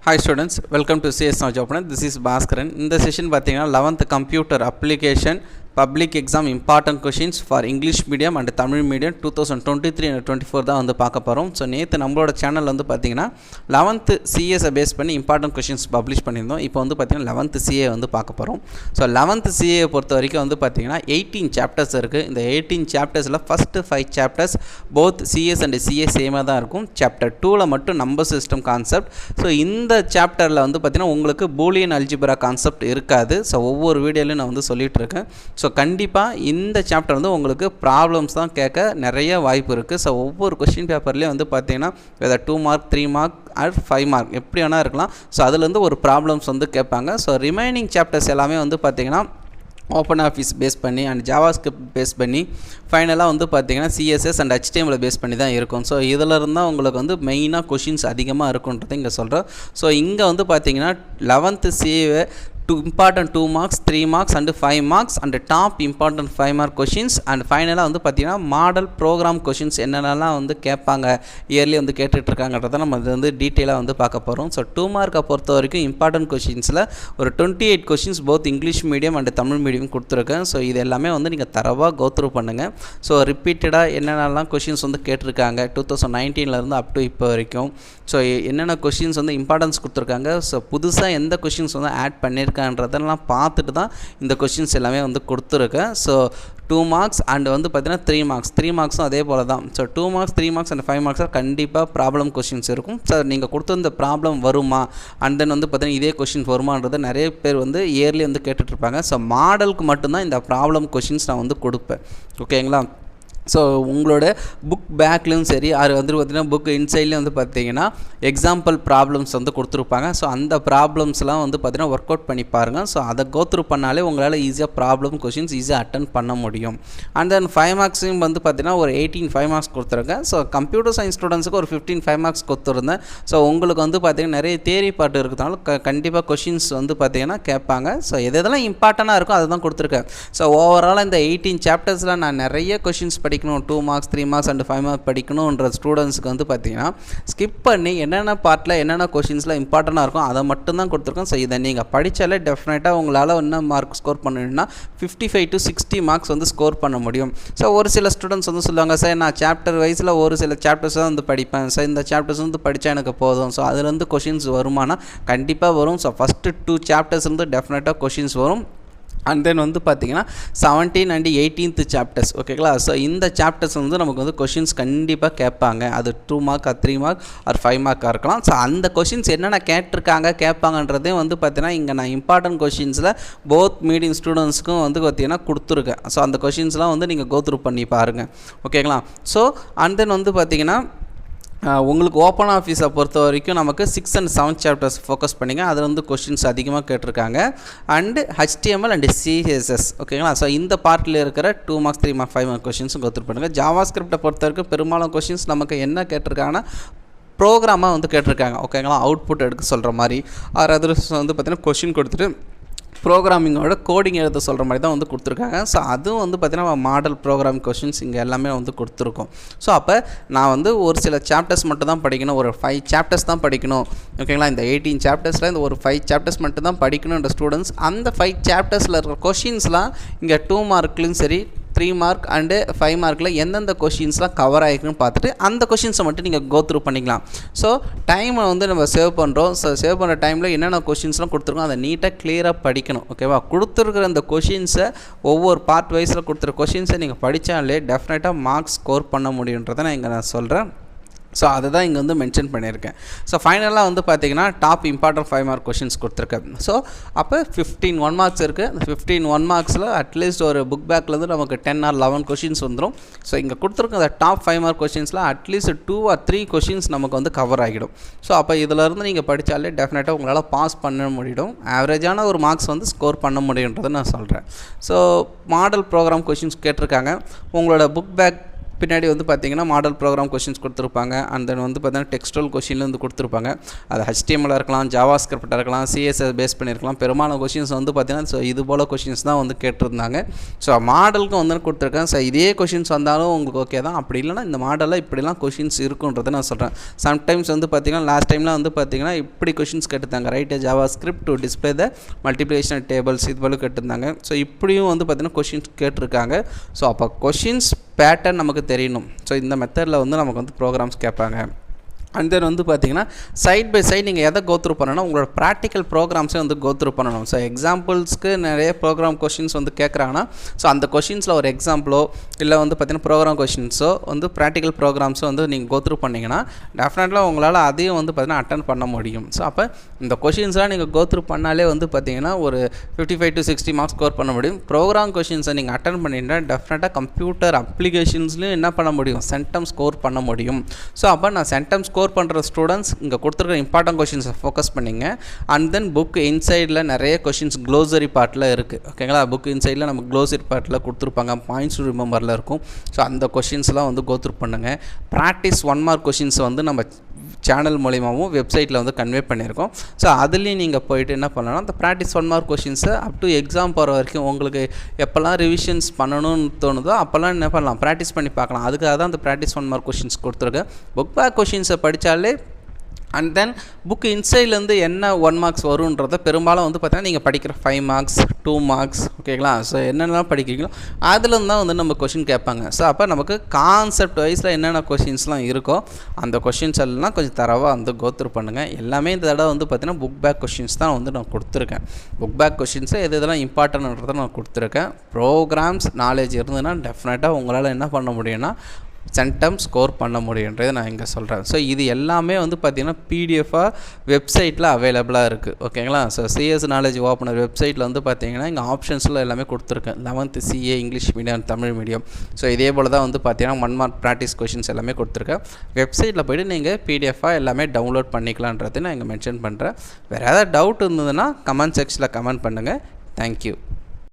Hi students, welcome to CS Knowledge Opener. This is Bhaskaran. In the session பார்த்தீங்கன்னா 11th computer application public exam important questions for English medium and Tamil medium 2023 and 24 தான் வந்து பார்க்க போகிறோம். So நேற்று நம்மளோட channel வந்து பார்த்தீங்கன்னா 11th சிஎஸை base பண்ணி இம்பார்ட்டன்ட் கொஷின்ஸ் பப்ளிஷ் பண்ணியிருந்தோம். இப்போ வந்து பார்த்தீங்கன்னா 11th சிஏ வந்து பார்க்க போகிறோம். ஸோ 11th சிஏ பொறுத்த வரைக்கும் வந்து பார்த்தீங்கன்னா 18 சாப்டர்ஸ் இருக்குது. இந்த 18 சாப்டர்ஸில் first 5 chapters both CS and CA சேமாக தான் இருக்கும். சாப்டர் 2ல் மட்டும் நம்பர் சிஸ்டம் கான்செப்ட். ஸோ இந்த சாப்டரில் வந்து பார்த்தீங்கன்னா உங்களுக்கு பூலியன் அல்ஜிப்ரா கான்செப்ட் இருக்காது. ஸோ ஒவ்வொரு வீடியோலையும் நான் வந்து சொல்லிகிட்டு இருக்கேன். ஸோ கண்டிப்பாக இந்த சாப்டர் வந்து உங்களுக்கு ப்ராப்ளம்ஸ் தான் கேட்க நிறைய வாய்ப்பு இருக்குது. ஸோ ஒவ்வொரு கொஸ்டின் பேப்பர்லேயும் வந்து பார்த்தீங்கன்னா whether 2 mark 3 mark or 5 mark எப்படி வேணால் இருக்கலாம். ஸோ அதுலேருந்து ஒரு ப்ராப்ளம்ஸ் வந்து கேட்பாங்க. ஸோ ரிமைனிங் சாப்டர்ஸ் எல்லாமே வந்து பார்த்திங்கன்னா ஓப்பன் ஆஃபீஸ் பேஸ் பண்ணி அண்ட் ஜாவாஸ்கிரிப்ட் பேஸ் பண்ணி ஃபைனலாக வந்து பார்த்திங்கன்னா சிஎஸ்எஸ் அண்ட் HTML பேஸ் பண்ணி தான் இருக்கும். ஸோ இதில் இருந்தால் உங்களுக்கு வந்து மெயினாக கொஷின்ஸ் அதிகமாக இருக்குன்றது இங்கே சொல்கிறேன். ஸோ இங்கே வந்து பார்த்திங்கன்னா 11th CA important 2 marks 3 marks and 5 marks and top important 5 mark questions and ஃபைனலாக வந்து பார்த்திங்கன்னா மாடல் ப்ரோக்ராம் கொஷின்ஸ் என்னென்னலாம் வந்து கேட்பாங்க இயர்லி வந்து கேட்டுட்ருக்காங்கன்றதை நம்ம அது வந்து டீட்டெயிலாக வந்து பார்க்க போகிறோம். ஸோ 2 மார்க்கை பொறுத்த வரைக்கும் இம்பார்ட்டன்ட் கொஷின்ஸில் ஒரு 28 questions both English medium and Tamil medium கொடுத்துருக்கேன். ஸோ இது எல்லாமே வந்து நீங்கள் தரவாக கோத்ரூ பண்ணுங்கள். ஸோ ரிப்பீட்டடாக என்னென்னலாம் கொஷின்ஸ் வந்து கேட்டிருக்காங்க 2019 அப் டு இப்போ வரைக்கும். ஸோ என்னென்ன கொஷின்ஸ் வந்து இம்பார்ட்டன்ஸ் கொடுத்துருக்காங்க. ஸோ புதுசாக எந்த கொஷின்ஸ் வந்து ஆட் பண்ணியிருக்கான்றதெல்லாம் பார்த்துட்டு தான் இந்த கொஷின்ஸ் எல்லாமே வந்து கொடுத்துருக்கேன். ஸோ 2 மார்க்ஸ் அண்ட் வந்து பார்த்தீங்கன்னா 3 மார்க்ஸும் அதே போல் தான். ஸோ 2 மார்க்ஸ் 3 மார்க்ஸ் அண்ட் 5 மார்க்ஸாக கண்டிப்பாக ப்ராப்ளம் கொஷின்ஸ் இருக்கும். ஸோ நீங்கள் கொடுத்த இந்த ப்ராப்ளம் வருமா அண்ட் தென் வந்து பார்த்தீங்கன்னா இதே கொஷின் வருமானதை நிறைய பேர் வந்து இயர்லி வந்து கேட்டுட்ருப்பாங்க. ஸோ மாடலுக்கு மட்டும்தான் இந்த ப்ராப்ளம் கொஷின்ஸ் நான் வந்து கொடுப்பேன். ஓகேங்களா? ஸோ உங்களோட புக் பேக்லேயும் சரி அது வந்து பார்த்திங்கன்னா புக் இன்சைட்லேயும் வந்து பார்த்திங்கன்னா எக்ஸாம்பிள் ப்ராப்ளம்ஸ் வந்து கொடுத்துருப்பாங்க. ஸோ அந்த ப்ராப்ளம்ஸ்லாம் வந்து பார்த்திங்கன்னா ஒர்க் அவுட் பண்ணி பாருங்கள். ஸோ அதை கோத்ரூ பண்ணாலே உங்களால் ஈஸியாக ப்ராப்ளம் கொஷின்ஸ் ஈஸியாக அட்டன் பண்ண முடியும். அண்ட் தென் 5 மார்க்ஸையும் வந்து பார்த்திங்கன்னா ஒரு 18 5 மார்க்ஸ் கொடுத்துருக்கேன். ஸோ கம்ப்யூட்டர் சயின்ஸ் ஸ்டூடெண்ட்ஸுக்கு ஒரு 15 5 மார்க்ஸ் கொடுத்துருந்தேன். ஸோ உங்களுக்கு வந்து பார்த்திங்கன்னா நிறைய தியரி பாட்டு இருக்கிறதுனால கண்டிப்பாக கொஷின்ஸ் வந்து பார்த்திங்கன்னா கேட்பாங்க. ஸோ எதெல்லாம் இம்பார்ட்டண்ட்டாக இருக்கோ அதை தான் கொடுத்துருக்கேன். ஸோ ஓவரால் இந்த 18 சாப்டர்ஸில் நான் நிறைய கொஷின்ஸ் படிக்கணும் 2 மார்க்ஸ் 3 மார்க்ஸ் அண்ட் 5 மார்க் படிக்கணுன்ற ஸ்டூடெண்ட்ஸ்க்கு வந்து பார்த்தீங்கன்னா ஸ்கிப் பண்ணி என்னென்ன பார்ட்டில் என்னென்ன கொஷின்ஸ்லாம் இம்பார்ட்டண்ட்டாக இருக்கும் அதை மட்டும்தான் கொடுத்துருக்கோம். ஸோ இதை நீங்கள் படித்தாலே டெஃபினட்டாக உங்களால் என்ன மார்க் ஸ்கோர் பண்ணணும்னா 55 to 60 மார்க்ஸ் வந்து ஸ்கோர் பண்ண முடியும். ஸோ ஒரு சில ஸ்டூடெண்ட்ஸ் வந்து சொல்லுவாங்க, சார் நான் சாப்டர் வைஸில் ஒரு சில சாப்டர்ஸ் தான் வந்து படிப்பேன், சார் இந்த சாப்டர்ஸ் வந்து படித்தா எனக்கு போதும். ஸோ அதுலேருந்து கொஷின்ஸ் வருமானா கண்டிப்பாக வரும். ஸோ ஃபஸ்ட்டு 2 சாப்டர்ஸ் வந்து டெஃபினட்டாக கொஷின்ஸ் வரும். அண்ட் தென் வந்து பார்த்திங்கன்னா 17 and 18th சாப்டர்ஸ். ஓகேங்களா? ஸோ இந்த சாப்டர்ஸ் வந்து நமக்கு வந்து கொஷின்ஸ் கண்டிப்பாக கேட்பாங்க. அது 2 மார்க் 3 மார்க் ஆர் 5 மார்க்காக இருக்கலாம். ஸோ அந்த கொஷின்ஸ் என்னென்ன கேட்பாங்கன்றதே வந்து பார்த்தீங்கன்னா இங்கே நான் இம்பார்ட்டன்ட் கொஷின்ஸில் போத் மீடியம் ஸ்டூடெண்ட்ஸ்க்கும் வந்து பார்த்திங்கன்னா கொடுத்துருக்கேன். ஸோ அந்த கொஷின்ஸ்லாம் வந்து நீங்கள் கோத்ரூ பண்ணி பாருங்கள். ஓகேங்களா? ஸோ அண்ட் தென் வந்து பார்த்திங்கன்னா உங்களுக்கு ஓப்பன் ஆஃபீஸை பொறுத்த வரைக்கும் நமக்கு 6 and 7 சாப்டர்ஸ் ஃபோக்கஸ் பண்ணிங்க. அதில் வந்து கொஷின்ஸ் அதிகமாக கேட்டிருக்காங்க. And HTML and CSS. ஓகேங்களா? ஸோ இந்த பார்ட்டில் இருக்கிற 2 மார்க்ஸ் 3 மார்க் 5 மார்க் கொஷின்ஸும் கோத்ரூ பண்ணுங்கள். ஜாவாஸ்கிரிப்டை பொறுத்த வரைக்கும் பெரும்பாலும் கொஷின்ஸ் நமக்கு என்ன கேட்டிருக்காங்கன்னா ப்ரோக்ராமாக வந்து கேட்டிருக்காங்க. ஓகேங்களா? அவுட்புட் எடுக்க சொல்கிற மாதிரி ஆர் அதர்ஸ் வந்து பார்த்திங்கன்னா கொஷின் கொடுத்துட்டு ப்ரோக்ராமிங்கோட கோடிங் எழுத சொல்கிற மாதிரி தான் வந்து கொடுத்துருக்காங்க. ஸோ அதுவும் வந்து பார்த்திங்கன்னா மாடல் ப்ரோக்ராம் கொஷின்ஸ் இங்கே எல்லாமே வந்து கொடுத்துருக்கோம். ஸோ அப்போ நான் வந்து ஒரு சில சாப்டர்ஸ் மட்டும் தான் படிக்கணும், ஒரு 5 சாப்டர்ஸ் தான் படிக்கணும். ஓகேங்களா? இந்த 18 சாப்டர்ஸில் இந்த ஒரு 5 சாப்டர்ஸ் மட்டும் தான் படிக்கணுன்ற ஸ்டூடெண்ட்ஸ் அந்த 5 சாப்டர்ஸில் இருக்கிற கொஷின்ஸ்லாம் இங்கே 2 மார்க்லையும் சரி 3 மார்க் அண்டு 5 மார்க்கில் எந்தெந்த கொஷின்ஸ்லாம் கவர் ஆகிருக்குன்னு பார்த்துட்டு அந்த கொஷின்ஸை மட்டும் நீங்கள் கோத்ரூ பண்ணிக்கலாம். ஸோ டைமை வந்து நம்ம சேவ் பண்ணுறோம். ஸோ சேவ் பண்ணுற டைமில் என்னென்ன கொஷின்ஸ்லாம் கொடுத்துருக்கோம் அதை நீட்டாக கிளியராக படிக்கணும். ஓகேவா? கொடுத்துருக்குற அந்த கொஷின்ஸை ஒவ்வொரு பார்ட் வைஸில் கொடுத்துருக்க கொஷின்ஸை நீங்கள் படித்தாலே டெஃபினட்டாக மார்க்ஸ் ஸ்கோர் பண்ண முடியுன்றதை நான் இங்கே சொல்கிறேன். ஸோ அதை தான் இங்கே வந்து மென்ஷன் பண்ணியிருக்கேன். ஸோ ஃபைனலாக வந்து பார்த்திங்கன்னா டாப் இம்பார்ட்டன்ட் 5 மார்க் கொஷின்ஸ் கொடுத்துருக்கேன். ஸோ அப்போ 15 1 மார்க்ஸ் இருக்குது. அந்த 15 1 மார்க்ஸில் அட்லீஸ்ட் ஒரு புக் பேக்லேருந்து நமக்கு 10 or 11 கொஷின்ஸ் வந்துடும். ஸோ இங்கே கொடுத்துருக்க அந்த டாப் 5 மார்க் கொஷின்ஸில் அட்லீஸ்ட் 2 or 3 கொஷின்ஸ் நமக்கு வந்து கவர் ஆகிடும். ஸோ அப்போ இதிலேருந்து நீங்கள் படித்தாலே டெஃபினட்டாக உங்களால் பாஸ் பண்ண முடியும். ஆவரேஜான ஒரு மார்க்ஸ் வந்து ஸ்கோர் பண்ண முடியுன்றதை நான் சொல்கிறேன். ஸோ மாடல் ப்ரோக்ராம் கொஷின்ஸ் கேட்டிருக்காங்க. உங்களோட புக் பேக் பின்னாடி வந்து பார்த்திங்கன்னா மாடல் ப்ரோக்ராம் கொஷின்ஸ் கொடுத்துருப்பாங்க. அண்ட் தென் வந்து பார்த்திங்கன்னா டெக்ஸ்டுவல் கொஷின்ல வந்து கொடுத்துருப்பாங்க. அது HTML இருக்கலாம், ஜாவா ஸ்கிரிப்டாக இருக்கலாம், CSS பேஸ் பண்ணியிருக்கலாம். பெரும்பாலான கொஷின்ஸ் வந்து பார்த்திங்கன்னா ஸோ இது போல் கொஷின்ஸ் தான் வந்து கேட்டிருந்தாங்க. ஸோ மாடலுக்கும் வந்து கொடுத்துருக்கேன். ஸோ இதே கொஷின்ஸ் வந்தாலும் உங்களுக்கு ஓகே தான். அப்படி இல்லைனா இந்த மாடலில் இப்படிலாம் கொஷின்ஸ் இருக்குன்றதை நான் சொல்கிறேன். சம்டைம்ஸ் வந்து பார்த்திங்கன்னா லாஸ்ட் டைமில் வந்து பார்த்திங்கன்னா இப்படி கொஷின்ஸ் கேட்டிருந்தாங்க. Right Java script to display the multiplication tables இது போல் கேட்டிருந்தாங்க. ஸோ இப்படியும் வந்து பார்த்திங்கன்னா கொஷின்ஸ் கேட்டிருக்காங்க. ஸோ அப்போ கொஷின்ஸ் பேட்டர்ன் நமக்கு தெரியணும். ஸோ இந்த மெத்தடில் வந்து நமக்கு வந்து ப்ரோக்ராம்ஸ் கேட்பாங்க. அண்ட் தென் வந்து பார்த்திங்கன்னா சைட் பை சைட் நீங்கள் எதை கோத்ரூ பண்ணணும், உங்களோட ப்ராக்டிக்கல் ப்ரோக்ராம்ஸே வந்து கோத்ரூ பண்ணணும். ஸோ எக்ஸாம்பிள்ஸ்க்கு நிறைய ப்ரோக்ராம் கொஷின்ஸ் வந்து கேட்குறாங்கன்னா ஸோ அந்த கொஷின்ஸில் ஒரு எக்ஸாம்பிளோ இல்லை வந்து பார்த்திங்கன்னா ப்ரோக்ராம் கொஷின்ஸோ வந்து ப்ராக்டிக்கல் ப்ரோக்ராம்ஸோ வந்து நீங்கள் கோத்ரூ பண்ணிங்கன்னா டெஃபினெட்லாக உங்களால் அதையும் வந்து பார்த்திங்கன்னா அட்டன் பண்ண முடியும். ஸோ அப்போ இந்த கொஷின்ஸ்லாம் நீங்கள் கோத்ரூ பண்ணாலே வந்து பார்த்திங்கன்னா ஒரு 55 to 60 மார்க்ஸ் ஸ்கோர் பண்ண முடியும். ப்ரோக்ராம் கொஷின்ஸை நீங்கள் அட்டன் பண்ணிங்கன்னா டெஃபினட்டாக கம்ப்யூட்டர் அப்ளிகேஷன்ஸ்லையும் என்ன பண்ண முடியும், சென்டம் ஸ்கோர் பண்ண முடியும். ஸோ அப்போ நான் சென்டம் ஸ்கோர் பண்ணுற ஸ்டூடெண்ட்ஸ் இங்கே கொடுத்துருக்க இம்பார்ட்டன்ட் கொஷின்ஸை ஃபோக்கஸ் பண்ணிங்க. அண்ட் தென் புக் இன்சைடில் நிறைய கொஷின்ஸ் க்ளோசரி பார்ட்டில் இருக்குது. ஓகேங்களா, புக் இன்சைடில் நம்ம க்ளோசரி பார்ட்டில் கொடுத்துருப்பாங்க, பாயிண்ட்ஸ் டு ரிமெம்பரில் இருக்கும். ஸோ அந்த கொஷின்ஸ்லாம் வந்து கோத்ரூ பண்ணுங்கள். ப்ராக்டிஸ் 1 மார்க் கொஷின்ஸ் வந்து நம்ம சேனல் மூலிமாவும் வெப்சைட்டில் வந்து கன்வே பண்ணியிருக்கோம். ஸோ அதுலேயும் நீங்கள் போய்ட்டு என்ன பண்ணலாம், அந்த ப்ராக்டிஸ் 1 மார்க் கொஷின்ஸை அப் டு எக்ஸாம் போகிற வரைக்கும் உங்களுக்கு எப்போல்லாம் ரிவிஷன்ஸ் பண்ணணும்னு தோணுதோ அப்போல்லாம் என்ன பண்ணலாம், ப்ராக்டிஸ் பண்ணி பார்க்கலாம். அதுக்காக தான் அந்த ப்ராக்டிஸ் 1 மார்க் கொஷின்ஸ் கொடுத்துருக்கேன். புக் பேக் கொஷின்ஸை படித்தாலே அண்ட் தென் புக் இன்சைட்லேருந்து என்ன 1 மார்க்ஸ் வருன்றதை பெரும்பாலும் வந்து பார்த்தீங்கன்னா நீங்கள் படிக்கிற 5 மார்க்ஸ் 2 மார்க்ஸ் ஓகேங்களா. ஸோ என்னென்னலாம் படிக்கிறீங்களோ அதுலேருந்து தான் வந்து நம்ம கொஷின் கேட்பாங்க. ஸோ அப்போ நமக்கு கான்செப்ட் வைஸில் என்னென்ன கொஷின்ஸ்லாம் இருக்கோ அந்த கொஷின்ஸ் எல்லாம் கொஞ்சம் தரவாக வந்து கோத்ரூ பண்ணுங்கள். எல்லாமே இந்த தடவை வந்து பார்த்திங்கன்னா புக் பேக் கொஷின்ஸ் தான் வந்து நான் கொடுத்துருக்கேன். புக் பேக் கொஷின்ஸை எது இதெல்லாம் இம்பார்ட்டன்ட்ன்றதை நான் கொடுத்துருக்கேன். ப்ரோக்ராம்ஸ் நாலேஜ் இருந்ததுன்னா டெஃபினட்டாக உங்களால் என்ன பண்ண முடியும்னா சென்டம் ஸ்கோர் பண்ண முடியுன்றதை நான் இங்கே சொல்கிறேன். ஸோ இது எல்லாமே வந்து பார்த்திங்கன்னா பிடிஎஃபாக வெப்சைட்டில் அவைலபிளாக இருக்குது. ஓகேங்களா. ஸோ சிஎஸ் நாலேஜ் ஓப்பனர் வெப்சைட்டில் வந்து பார்த்திங்கன்னா இங்கே ஆப்ஷன்ஸில் எல்லாமே கொடுத்துருக்கேன். 11th CA English medium, Tamil medium. So இதே போல் தான் வந்து பார்த்திங்கன்னா 1 மார்க் ப்ராக்டிஸ் கொஷின்ஸ் எல்லாமே கொடுத்துருக்கேன். வெப்சைட்டில் போய்ட்டு நீங்கள் பிடிஎஃபாக எல்லாமே டவுன்லோட் பண்ணிக்கலான்றதை நான் இங்கே மென்ஷன் பண்ணுறேன். வேறு ஏதாவது டவுட் இருந்ததுன்னா கமெண்ட் செக்ஷனில் கமெண்ட் பண்ணுங்கள். தேங்க்யூ.